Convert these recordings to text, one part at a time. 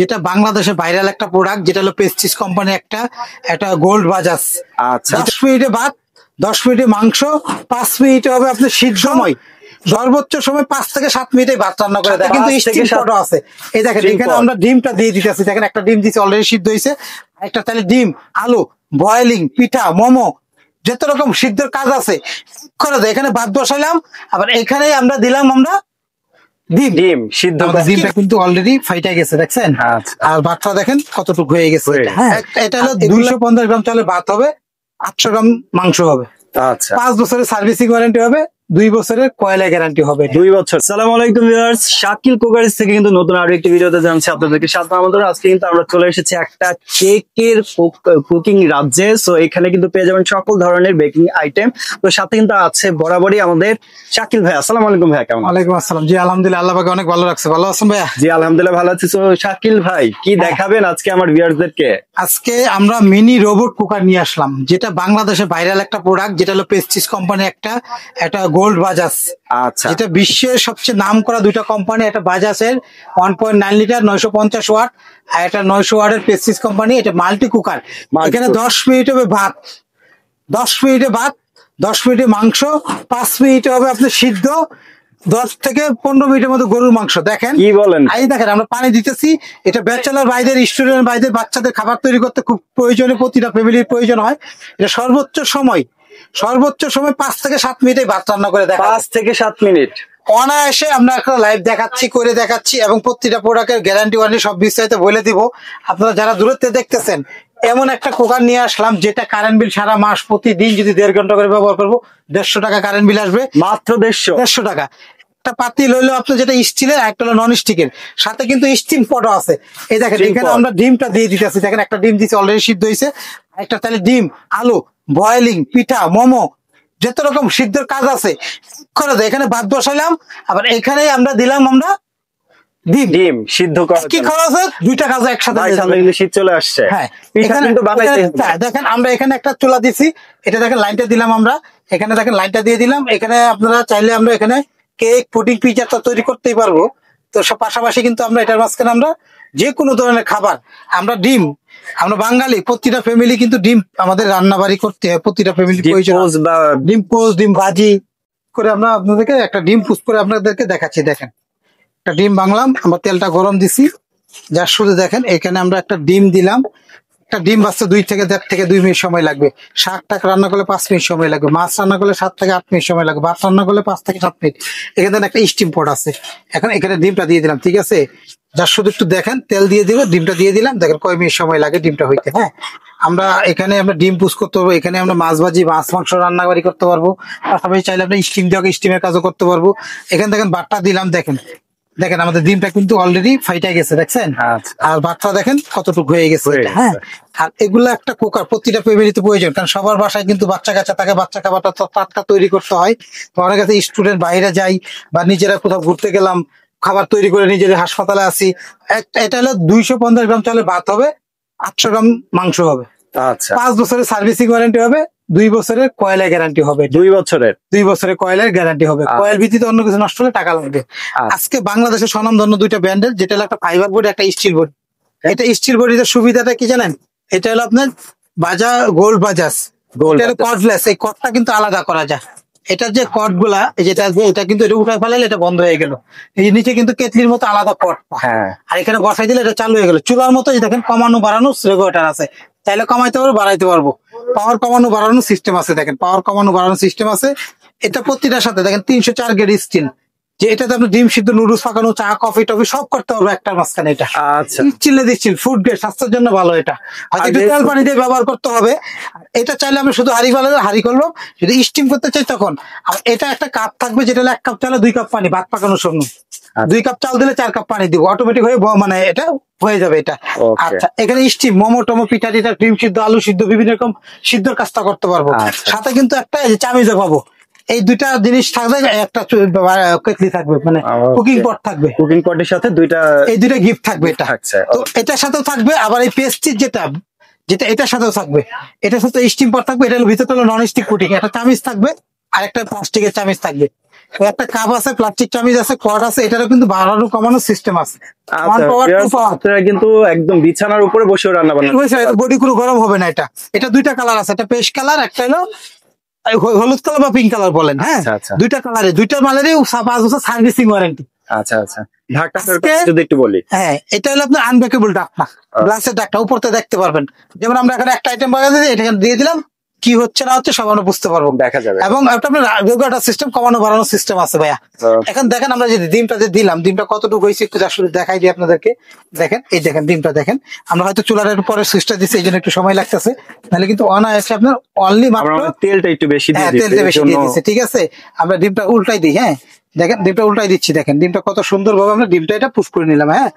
যেটা বাংলাদেশে ভাইরাল একটা প্রোডাক্ট, যেটা হলো পেস্টিস কোম্পানি একটা গোল্ড বাজাজ। আচ্ছা 10 মিনিটে ভাত, 10 মিনিটে মাংস, 5 মিনিটে হবে আপনার সিদ্ধ সময়, সর্বোচ্চ সময় 5 থেকে 7 মিনিটে ভাত রান্না করে দেয়। কিন্তু স্টিম পটও আছে। এই দেখেন এখানে আমরা ডিমটা দিয়ে দিতেছি, দেখেন একটা ডিম দিচ্ছি অলরেডি সিদ্ধ হয়েছে, একটা তাহলে ডিম, আলু, বয়েলিং, পিঠা, মোমো, যত রকম সিদ্ধের কাজ আছে করে দেয়। এখানে ভাত বসালাম, আবার এখানেই আমরা দিলাম ডিম সিদ্ধ। ডিমটা কিন্তু অলরেডি ফাইটা গেছে, দেখছেন? আর ভাতটা দেখেন কতটুকু হয়ে গেছে। এটা হলো 250 গ্রাম চালের ভাত হবে, 800 গ্রাম মাংস হবে। আচ্ছা 5 বছরের সার্ভিসিং ওয়ারেন্টি হবে, 2 বছরের কয়লা গ্যারান্টি হবে। 2 বছর। আসসালামু আলাইকুম ভিউয়ার্স, শাকিল কুকারিজ থেকে কিন্তু নতুন আরো একটি ভিডিওতে জানাচ্ছি আপনাদেরকে সাথে আমাদের। আজকে কিন্তু আমরা চলে এসেছি একটা কেকের কুকিং রাজ্যে। সো এখানে কিন্তু পেয়ে যাবেন সকল ধরনের বেকিং আইটেম। তো সাথে কিন্তু আছে বরাবরই আমাদের শাকিল ভাই। আসসালামু আলাইকুম ভাই, কেমন? ওয়ালাইকুম আসসালাম। জি আলহামদুলিল্লাহ, আল্লাহ পাক অনেক ভালো রাখছে। ভালো আছেন ভাইয়া? জি আলহামদুলিল্লাহ ভালো আছি। তো শাকিল ভাই কি দেখাবেন আজকে আমার ভিউয়ার্সদেরকে? আজকে আমরা মিনি রোবট কুকার নিয়ে আসলাম, যেটা বাংলাদেশে ভাইরাল একটা প্রোডাক্ট, যেটা হলো পেস্টিস কোম্পানি একটা গোল্ড বাজাজ। আচ্ছা যেটা বিশ্বের সবচেয়ে নাম করা দুইটা কোম্পানি, একটা বাজাজের 1.9 লিটার 950 ওয়াট, আর একটা 900 ওয়াটের পেস্টিস কোম্পানি। এটা মাল্টি কুকার। এখানে 10 মিনিট হবে ভাত, 10 মিনিটে ভাত, 10 মিনিটে মাংস, 5 মিনিটে হবে আপনার সিদ্ধ, 10 থেকে 15 মিনিটের মধ্যে গরুর মাংস। দেখেন কি বলেন? এই দেখেন আমরা পানি দিতেছি। এটা ব্যাচেলর ভাইদের, স্টুডেন্ট ভাইদের, বাচ্চাদের খাবার তৈরি করতে খুব প্রয়োজনীয়, প্রতিটা ফ্যামিলির প্রয়োজন হয়। এটা সর্বোচ্চ সময় 5 থেকে 7 মিনিটে ভাত রান্না করে দেখা। 5 থেকে 7 মিনিট অনায়াসে আমরা একটা লাইভ দেখাচ্ছি এবং প্রতিটা প্রোডাক্টের গ্যারান্টি ওয়ারেন্টি সব বিস্তারিত বলে দিব। আপনারা যারা দূরত্বে দেখতেছেন, এমন একটা কুকার নিয়ে আসলাম যেটা কারেন্ট বিল সারা মাস প্রতিদিন যদি 1.5 ঘন্টা করে ব্যবহার করবো, 150 টাকা কারেন্ট বিল আসবে। মাত্র 150 টাকা। একটা পাতিল হইলো আপনার যেটা স্টিলের, একটা হলো নন স্টিকের, সাথে কিন্তু স্টিম পটও আছে। এই দেখেন এখানে আমরা ডিমটা দিয়ে দিতেছি, দেখেন একটা ডিম দিচ্ছি অলরেডি সিদ্ধ হয়েছে, একটা তাহলে ডিম, আলু, বয়েলিং, পিঠা, মোমো, যত রকম সিদ্ধের কাজ আছে করে দেয়। এখানে ভাত বসালাম, আবার এখানেই আমরা দিলাম ডিম সিদ্ধ করা। কি খরচ হয়? 2টা কাজ একসাথে। শীত চলে আসছে। হ্যাঁ এখানে দেখেন আমরা এখানে একটা চুলা দিছি, এটা দেখেন লাইনটা দিলাম আমরা, এখানে দেখেন লাইনটা দিয়ে দিলাম। এখানে আপনারা চাইলে আমরা এখানে কেক, পুডিং, পিৎজা তো তৈরি করতেই পারবো। তো সব পাশাপাশি কিন্তু আমরা এটার মাঝখানে আমরা যে কোনো ধরনের খাবার, আমরা বাঙালি, প্রতিটা ফ্যামিলি কিন্তু ডিম আমাদের রান্না বাড়ি করতে হয়, প্রতিটা ফ্যামিলি প্রয়োজন। ডিম পোস্ট, ডিম ভাজি করে আমরা আপনাদেরকে একটা ডিম পোস্ট করে আপনাদেরকে দেখাচ্ছি। দেখেন একটা ডিম বাংলাম, আমরা তেলটা গরম দিছি, যার শুধু দেখেন এখানে আমরা একটা ডিম দিলাম। একটা ডিম বাঁচতে 2 থেকে 2 মিনিট সময় লাগবে। শাক টাক রান্না করলে 5 মিনিট সময় লাগবে। মাছ রান্না করলে 7 থেকে 8 মিনিট সময় লাগবে। ভাত রান্না করলে 5 থেকে 7 মিনিট। এখানে একটা স্টিম পট আছে। এখন এখানে ডিমটা দিয়ে দিলাম, ঠিক আছে? যার শুধু একটু দেখেন, তেল দিয়ে দিব, ডিমটা দিয়ে দিলাম, দেখেন কয় মিনিট সময় লাগে ডিমটা হইতে। হ্যাঁ, আমরা ডিম পুষ করতে পারবো, এখানে আমরা মাছ ভাজি, মাছ মাংস রান্নাবাড়ি করতে পারবো। পাশাপাশি চাইলে আমরা স্টিম দিয়ে স্টিমের কাজও করতে পারবো। এখানে দেখেন ভাতটা দিলাম, দেখেন আমাদের ডিমটা কিন্তু অলরেডি ফাইটা গেছে, দেখছেন? আর ভাতটা দেখেন কতটুকু হয়ে গেছে। হ্যাঁ, আর এগুলা একটা কুকার প্রতিটা ফ্যামিলিতে প্রয়োজন, কারণ সবার বাসায় কিন্তু বাচ্চা কাচ্চা থাকে, বাচ্চা খাবারটা টাটকা তৈরি করতে হয়। তো অনেক কাছে স্টুডেন্ট বাইরে যাই, বা নিজেরা কোথাও ঘুরতে গেলাম, খাবার তৈরি করে নিজেদের হাসপাতালে আসি। এটা হলো 250 গ্রাম চালের ভাত হবে, 800 গ্রাম মাংস হবে। আচ্ছা 5 বছরের সার্ভিসিং ওয়ারেন্টি হবে, 2 বছরের কয়লা গ্যারান্টি হবে। 2 বছরের কয়েলের গ্যারান্টি হবে। কয়েল ভিত্তিতে অন্য কিছু নষ্ট হলে টাকা লাগবে। আজকে বাংলাদেশের স্বনামধন্য 2টা ব্র্যান্ডের, যেটা হলো একটা ফাইবার বোর্ড, একটা স্টিল বোর্ড। এটা স্টিল বোর্ডের সুবিধাটা কি জানেন? এটা হলো আপনার গোল্ড বাজাজ, কর্ডলেস। এই কর্ডটা কিন্তু আলাদা করা যায়। এটার যে কর্ড গুলা, এটা কিন্তু এটা উঠায় ফেলালে এটা বন্ধ হয়ে গেল। এই নিচে কিন্তু কেটলির মতো আলাদা কর্ড, আর এখানে বসাই দিলে এটা চালু হয়ে গেল। চুলার মতো দেখেন কমানো বাড়ানো রেগুলেটর আছে, চাইলে কমাইতে পারবো, বাড়াইতে পারবো। পাওয়ার কমানো বাড়ানোর সিস্টেম আছে, দেখেন পাওয়ার কমানো বাড়ানোর সিস্টেম আছে। এটা প্রতিটার সাথে দেখেন 304 গ্রেড স্টিল, যে এটাতে আপনি ডিম সিদ্ধ, নুডলস পাকানো, চা, কফি টফি সব করতে পারবো একটার মাঝখানে। এটা চিল্লে ফুড গ্রেড, স্বাস্থ্যের জন্য ভালো। এটা হয়তো তেল পানি দিয়ে ব্যবহার করতে হবে। এটা চাইলে আমরা শুধু হাঁড়ি করবো, যদি স্টিম করতে চাই তখন। আর এটা একটা কাপ থাকবে, যেটা 1 কাপ চালে 2 কাপ পানি, ভাত পাকানোর সময় 2 কাপ চাল দিলে 4 কাপ পানি দিব, অটোমেটিক হয়ে এটা হয়ে যাবে এটা। আচ্ছা, এখানে স্টিম মোমো টমো, পিঠা টিঠা, ডিম সিদ্ধ, আলু সিদ্ধ, বিভিন্ন রকম সিদ্ধর কাজটা করতে পারবো। সাথে কিন্তু একটা চামিজও পাবো। এই 2টা জিনিস থাকবে, একটা কেটলি থাকবে, মানে কুকিং পট থাকবে। কুকিং পটের সাথে এই 2টা গিফট থাকবে। এটা তো এটার সাথেও থাকবে। আবার এই পেস্ট্রির যেটা এটার সাথেও থাকবে, এটার সাথে স্টিম পট থাকবে। এটা ভিতরে হলো নন স্টিক পুটিং, একটা চামিচ থাকবে, আর একটা প্লাস্টিকের চামিচ থাকবে। একটা কাপ আছে, প্লাস্টিক চামিচ আছে, কর্ড আছে, এটারও কিন্তু বাড়ানো কমানোর সিস্টেম আছে। One power, two power। আপনারা কিন্তু একদম বিছানার উপরে বসে রান্না বান্না বডি কোনো গরম হবে না। এটা দুইটা কালার আছে, একটা পেস্ট কালার, একটা হলো হলুদ কালার বা পিঙ্ক কালার বলেন। হ্যাঁ, দুইটা কালারে, দুইটা মালেরই 5 বছর সার্ভিসিং ওয়ারেন্টি। আচ্ছা আচ্ছা, ঢাকটা যদি একটু বলি। হ্যাঁ, এটা হলো আপনার আনব্রেকেবল ঢাকনা, গ্লাসের ঢাকনা, উপরতে দেখতে পারবেন। যেমন আমরা এখানে একটা আইটেম বাগা দিয়ে এটা দিয়ে দিলাম, কি হচ্ছে না হচ্ছে সব আমরা বুঝতে পারবো, দেখা যাবে। এবং আপনার রেগুলেটর সিস্টেম, কমানো বাড়ানো সিস্টেম আছে ভাইয়া। এখন দেখেন আমরা যে ডিমটা যে দিলাম, ডিমটা কতটুকু হয়েছে একটু আসলে দেখাই দিই আপনাদেরকে। দেখেন, এই দেখেন ডিমটা দেখেন। আমরা হয়তো চুলার উপরে সুইচটা দিচ্ছি, এই জন্য একটু সময় লাগতেছে, নাহলে কিন্তু অনায়াসে আপনার অনলি মাত্র তেলটা একটু বেশি দিয়ে দিচ্ছি। তেলটা বেশি দিয়ে দিচ্ছি, ঠিক আছে। আমরা ডিমটা উল্টাই দিই। হ্যাঁ, দেখেন ডিমটা উল্টাই দিচ্ছি, দেখেন ডিমটা কত সুন্দর ভাবে আমরা ডিমটা এটা পুশ করে নিলাম। হ্যাঁ,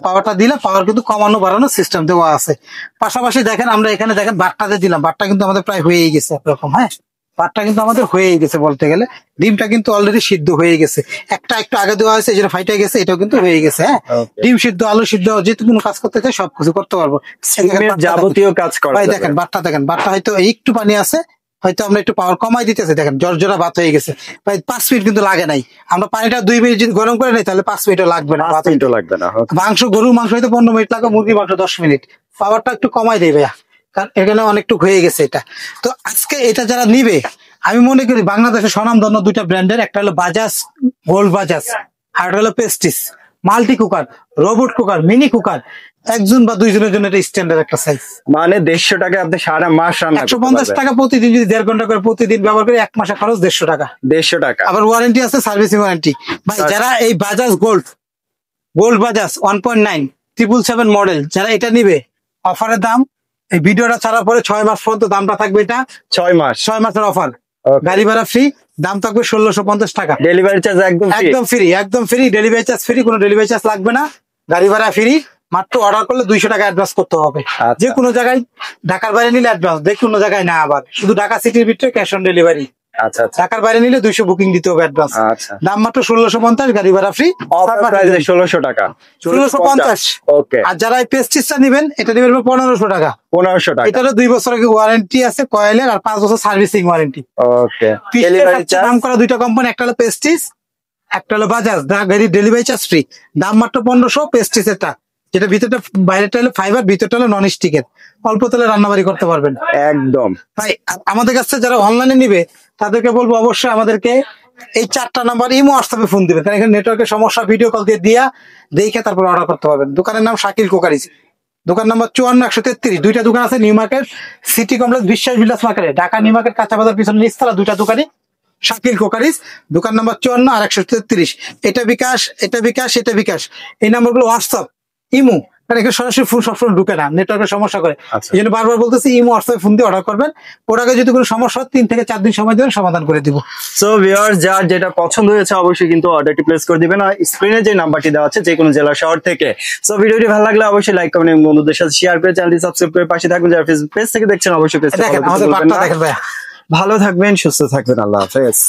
পাওয়ারটা দিলে পাওয়ার কিন্তু কমানো বাড়ানো সিস্টেম দেওয়া আছে। পাশাপাশি দেখেন আমরা এখানে দেখেন বাটটাতে দিলাম, বাটটা কিন্তু আমাদের প্রায় হয়েই গেছে একরকম। হ্যাঁ, বাটটা কিন্তু আমাদের হয়েই গেছে বলতে গেলে, ডিমটা কিন্তু অলরেডি সিদ্ধ হয়ে গেছে। একটা একটু আগে দেওয়া হয়েছে, যেটা ফাইটে গেছে, এটাও কিন্তু হয়ে গেছে। হ্যাঁ, ডিম সিদ্ধ, আলু সিদ্ধ, যেহেতু কোনো কাজ করতে চাই সবকিছু করতে পারবো, যাবতীয় কাজ করা। দেখেন বাটটা দেখেন, বাটটা হয়তো একটু পানি আছে, হয়তো আমরা একটু পাওয়ার কমাই দিতেছি। দেখেন জর্জরা ভাত হয়ে গেছে, প্রায় 5 মিনিট কিন্তু লাগে নাই। আমরা পানিটা 2 মিনিট যদি গরম করে নেই তাহলে 5 মিনিটও লাগবে না, 5 মিনিটও লাগবে না। মাংস, গরুর মাংস হয়তো 15 মিনিট লাগে, মুরগির মাংস 10 মিনিট। পাওয়ারটা একটু কমাই দেয় ভাইয়া, কারণ এখানে অনেকটু হয়ে গেছে এটা। তো আজকে এটা যারা নিবে, আমি মনে করি বাংলাদেশের স্বনামধন্য দুইটা ব্র্যান্ডের, একটা হলো বাজাজ গোল্ড বাজাজ, আর একটা হলো Prestige. Multi cooker, robot cooker, mini cooker, একজন বা দুইজনের জন্য এটা স্ট্যান্ডার্ড একটা সাইজ। মানে 150 টাকা আপনি সারা মাস রান্না করতে পারবেন। 150 টাকা প্রতিদিন, যদি 1.5 ঘন্টা করে প্রতিদিন ব্যবহার করে 1 মাসে খরচ 150 টাকা। 150 টাকা। আবার ওয়ারেন্টি আছে, সার্ভিসিং ওয়ারেন্টি। ভাই যারা এই বাজাজ গোল্ড বাজাজ 1.9 777 মডেল যারা এটা নিবে, অফারের দাম, এই ভিডিওটা ছাড়ার পরে 6 মাস পর্যন্ত দামটা থাকবে, এটা 6 মাসের অফার, গাড়ি ভাড়া ফ্রি, দাম থাকবে 1650 টাকা। ডেলিভারি চার্জ একদম ফ্রি, ডেলিভারি চার্জ ফ্রি, কোনো ডেলিভারি চার্জ লাগবে না, গাড়ি ভাড়া ফ্রি। মাত্র অর্ডার করলে 200 টাকা অ্যাডভান্স করতে হবে। যে কোনো জায়গায়, ঢাকার বাইরে নিলে অ্যাডভান্স, যে কোনো জায়গায় না, আবার শুধু ঢাকা সিটির ভিতরে ক্যাশ অন ডেলিভারি। আচ্ছা, ঢাকার বাইরে নিলে 200 বুকিং দিতে হবে অ্যাডভান্স। দাম মাত্র 1650, গাড়ি ভাড়া ফ্রি, 1600 টাকা, 1650। ওকে। আর যারা এই পেস্টিসটা নেবেন, এটা নেবেন 1500 টাকা। 1500 টাকা। এটারও 2 বছরের ওয়ারেন্টি আছে কয়েলের, আর 5 বছর সার্ভিসিং ওয়ারেন্টি। ওকে। ডেলিভারি চার্জ নাম করা দুইটা কোম্পানি, একটা হলো পেস্টিস, একটা হলো বাজাজ। গাড়ির ডেলিভারি চার্জ ফ্রি, দাম মাত্র 1500 পেস্টিসেরটা, যেটা ভিতরটা, বাইরেটা হলো ফাইবার, ভিতরটা হলো নন স্টিকের, অল্প তেলে রান্নাবাড়ি করতে পারবেন একদম। ভাই আমাদের কাছে যারা অনলাইনে নিবে তাদেরকে বলবো অবশ্যই আমাদেরকে এই 4টা নাম্বার ইমো হোয়াটসঅ্যাপে ফোন দিবেন, কারণ এখানে নেটওয়ার্কের সমস্যা, ভিডিও কল দিয়ে দেখে তারপর অর্ডার করতে পারবেন। দোকানের নাম শাকিল কুকারিজ, দোকান নাম্বার 54 133। দুইটা দোকান আছে, নিউ মার্কেট সিটি কমপ্লেক্স, বিশ্বাস বিলাস মার্কেটে, ঢাকা নিউ মার্কেট কাঁচা বাজার পিছনে নিচতলা দুইটা দোকানে শাকিল কুকারিজ, দোকান নাম্বার 54 আর 133। এটা বিকাশ, এটা বিকাশ, এটা বিকাশ, এই নাম্বারগুলো হোয়াটসঅ্যাপ, ইমো, কারণ এখানে সরাসরি ফোন সবসময় ঢুকে না, নেটওয়ার্কের সমস্যা করে। এই জন্য বারবার বলতেছি ইমো হোয়াটসঅ্যাপে ফোন দিয়ে অর্ডার করবেন। ওটাকে যদি কোনো সমস্যা হয় 3 থেকে 4 দিন সময় দেবেন, সমাধান করে দিব। সো ভিউয়ার্স, যার যেটা পছন্দ হয়েছে অবশ্যই কিন্তু অর্ডারটি প্লেস করে দিবেন, আর স্ক্রিনে যে নাম্বারটি দেওয়া আছে যে কোনো জেলা শহর থেকে। সো ভিডিওটি ভালো লাগলে অবশ্যই লাইক কমেন্ট এবং বন্ধুদের সাথে শেয়ার করে চ্যানেলটি সাবস্ক্রাইব করে পাশে থাকবেন। যারা ফেসবুক পেজ থেকে দেখছেন অবশ্যই পেজটা ফলো করতে ভুলবেন না। ভালো থাকবেন, সুস্থ থাকবেন, আল্লাহ হাফেজ।